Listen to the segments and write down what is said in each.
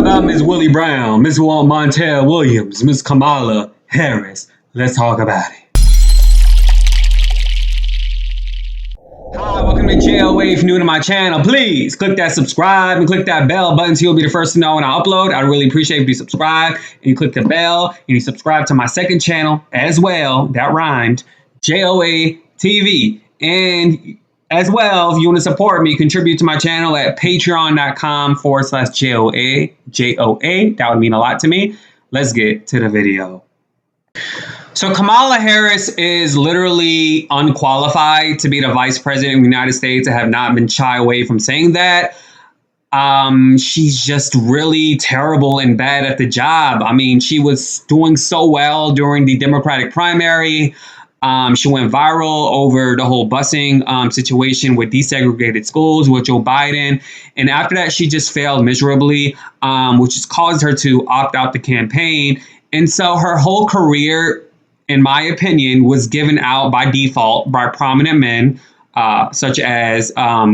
about Ms. Willie Brown, Ms. Montel Williams, Ms. Kamala Harris? Let's talk about it. Hi, welcome to JOA. If you're new to my channel, please click that subscribe and click that bell button so you'll be the first to know when I upload. I really appreciate if you subscribe and you click the bell and you subscribe to my second channel as well. That rhymed. JOA TV. And as well, if you want to support me, contribute to my channel at patreon.com/JOA. JOA. That would mean a lot to me. Let's get to the video. So Kamala Harris is literally unqualified to be the vice president of the United States. I have not been shy away from saying that. She's just really terrible and bad at the job. I mean, she was doing so well during the Democratic primary. She went viral over the whole busing situation with desegregated schools with Joe Biden. And after that, she just failed miserably, which has caused her to opt out the campaign. And so her whole career, in my opinion, was given out by default by prominent men, such as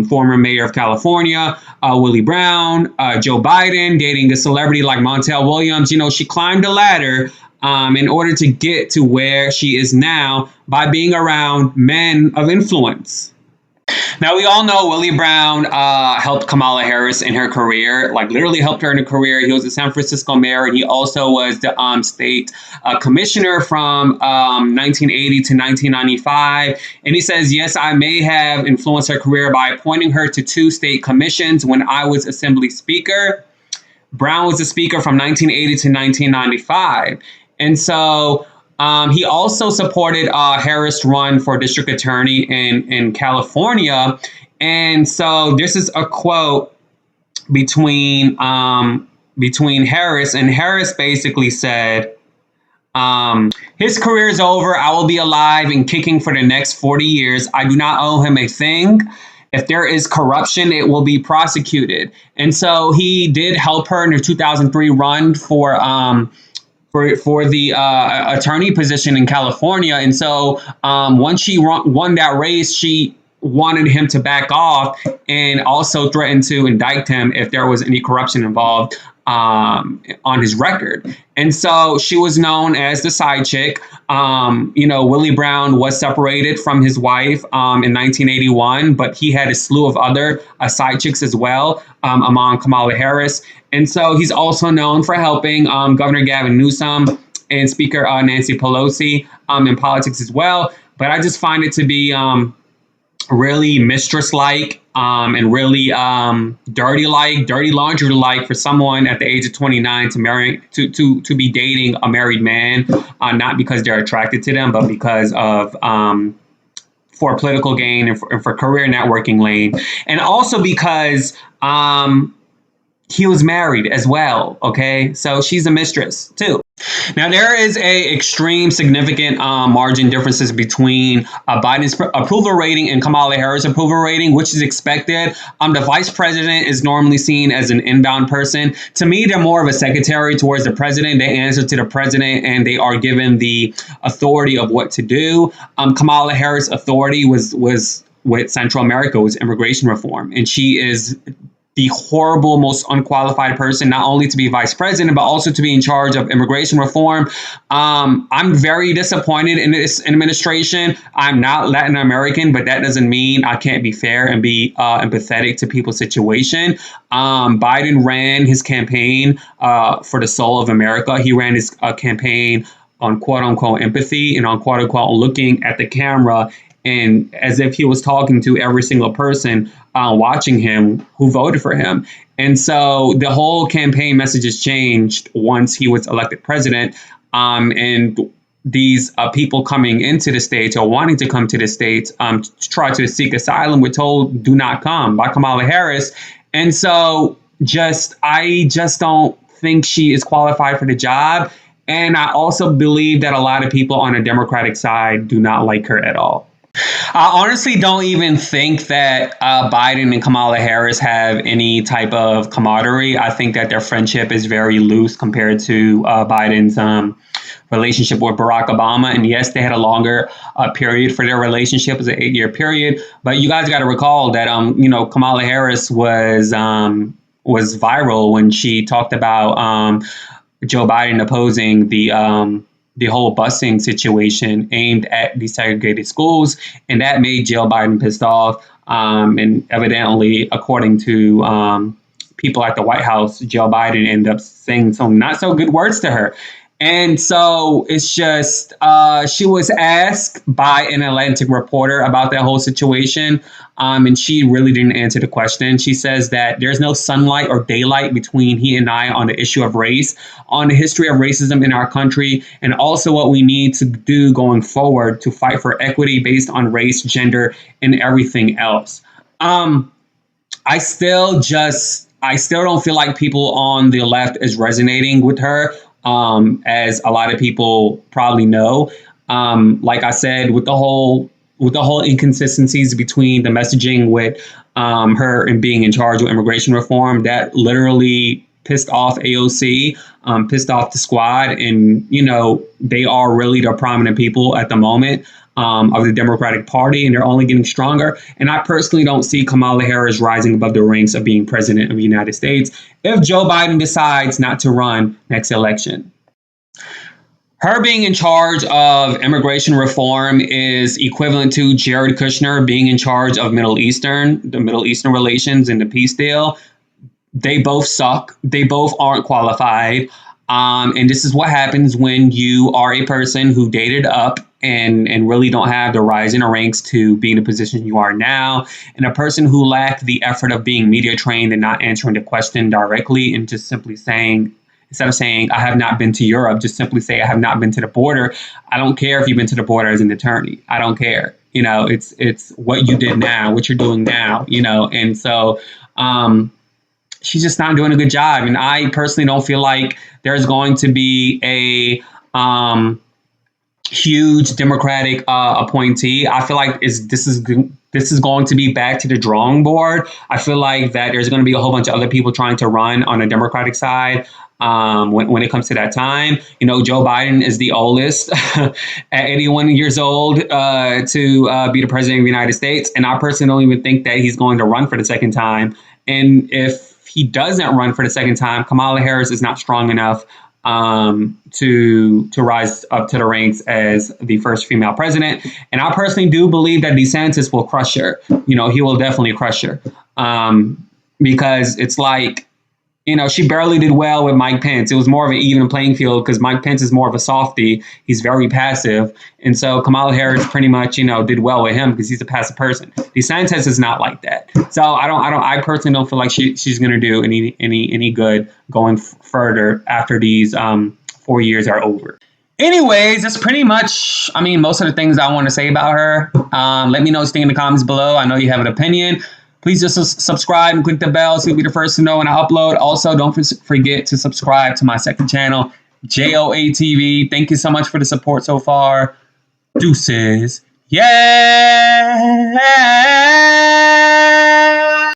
former mayor of California, Willie Brown, Joe Biden, dating a celebrity like Montel Williams. You know, she climbed the ladder in order to get to where she is now by being around men of influence. Now, we all know Willie Brown helped Kamala Harris in her career, like literally helped her in her career. He was the San Francisco mayor, and he also was the state commissioner from 1980 to 1995. And he says, yes, I may have influenced her career by appointing her to 2 state commissions when I was Assembly Speaker. Brown was the Speaker from 1980 to 1995. And so he also supported Harris' run for district attorney in California. And so this is a quote between Harris, and Harris basically said, his career is over. I will be alive and kicking for the next 40 years. I do not owe him a thing. If there is corruption, it will be prosecuted. And so he did help her in her 2003 run for the attorney position in California. And so once she won that race, she wanted him to back off and also threatened to indict him if there was any corruption involved on his record. And so she was known as the side chick. You know, Willie Brown was separated from his wife in 1981, but he had a slew of other side chicks as well among Kamala Harris. And so he's also known for helping Governor Gavin Newsom and Speaker Nancy Pelosi in politics as well. But I just find it to be really mistress-like and really dirty laundry-like for someone at the age of 29 to be dating a married man, not because they're attracted to them, but because of for political gain and for career networking lane, and also because he was married as well. Okay, so she's a mistress too. Now, there is a extreme significant margin differences between Biden's approval rating and Kamala Harris' approval rating, which is expected. The vice president is normally seen as an inbound person. To me, they're more of a secretary towards the president. They answer to the president and they are given the authority of what to do. Kamala Harris' authority was with Central America, was immigration reform. And she is the horrible, most unqualified person, not only to be vice president, but also to be in charge of immigration reform. I'm very disappointed in this administration. I'm not Latin American, but that doesn't mean I can't be fair and be empathetic to people's situation. Biden ran his campaign for the soul of America. He ran his campaign on quote unquote empathy and on quote unquote looking at the camera and as if he was talking to every single person watching him who voted for him. And so the whole campaign messages changed once he was elected president. And these people coming into the States or wanting to come to the States to try to seek asylum were told, do not come, by Kamala Harris. And so I just don't think she is qualified for the job. And I also believe that a lot of people on the Democratic side do not like her at all. I honestly don't even think that Biden and Kamala Harris have any type of camaraderie. I think that their friendship is very loose compared to Biden's relationship with Barack Obama. And yes, they had a longer period for their relationship. It was an 8-year period. But you guys got to recall that, Kamala Harris was was viral when she talked about Joe Biden opposing the whole busing situation aimed at desegregated schools, and that made Joe Biden pissed off. And evidently, according to people at the White House, Joe Biden ended up saying some not so good words to her. And so it's just, she was asked by an Atlantic reporter about that whole situation, and she really didn't answer the question. She says that there's no sunlight or daylight between he and I on the issue of race, on the history of racism in our country, and also what we need to do going forward to fight for equity based on race, gender, and everything else. I still don't feel like people on the left is resonating with her, as a lot of people probably know. Like I said, with the whole inconsistencies between the messaging with her and being in charge of immigration reform, that literally pissed off AOC, pissed off the squad, and they are really the prominent people at the moment of the Democratic Party, and they're only getting stronger. And I personally don't see Kamala Harris rising above the ranks of being president of the United States if Joe Biden decides not to run next election. Her being in charge of immigration reform is equivalent to Jared Kushner being in charge of the Middle Eastern relations and the peace deal. They both suck. They both aren't qualified. And this is what happens when you are a person who dated up and really don't have the rise in the ranks to be in the position you are now, and a person who lacked the effort of being media trained and not answering the question directly and just simply saying, instead of saying, I have not been to Europe, just simply say, I have not been to the border. I don't care if you've been to the border as an attorney. I don't care. It's what you did now, what you're doing now, and so she's just not doing a good job. And I personally don't feel like there's going to be a huge Democratic appointee. I feel like this is going to be back to the drawing board. I feel like that there's going to be a whole bunch of other people trying to run on the Democratic side. When it comes to that time, Joe Biden is the oldest at 81 years old to be the president of the United States. And I personally don't even think that he's going to run for the second time. And if he doesn't run for the second time, Kamala Harris is not strong enough to rise up to the ranks as the first female president. And I personally do believe that DeSantis will crush her. He will definitely crush her, because it's like, she barely did well with Mike Pence. It was more of an even playing field because Mike Pence is more of a softie. He's very passive. And so Kamala Harris pretty much, did well with him because he's a passive person. DeSantis is not like that. So I personally don't feel like she's going to do any good going further after these 4 years are over. Anyways, that's pretty much, most of the things I want to say about her. Let me know what you think in the comments below. I know you have an opinion. Please just subscribe and click the bell so you'll be the first to know when I upload. Also, don't forget to subscribe to my second channel, JOA TV. Thank you so much for the support so far. Deuces. Yeah!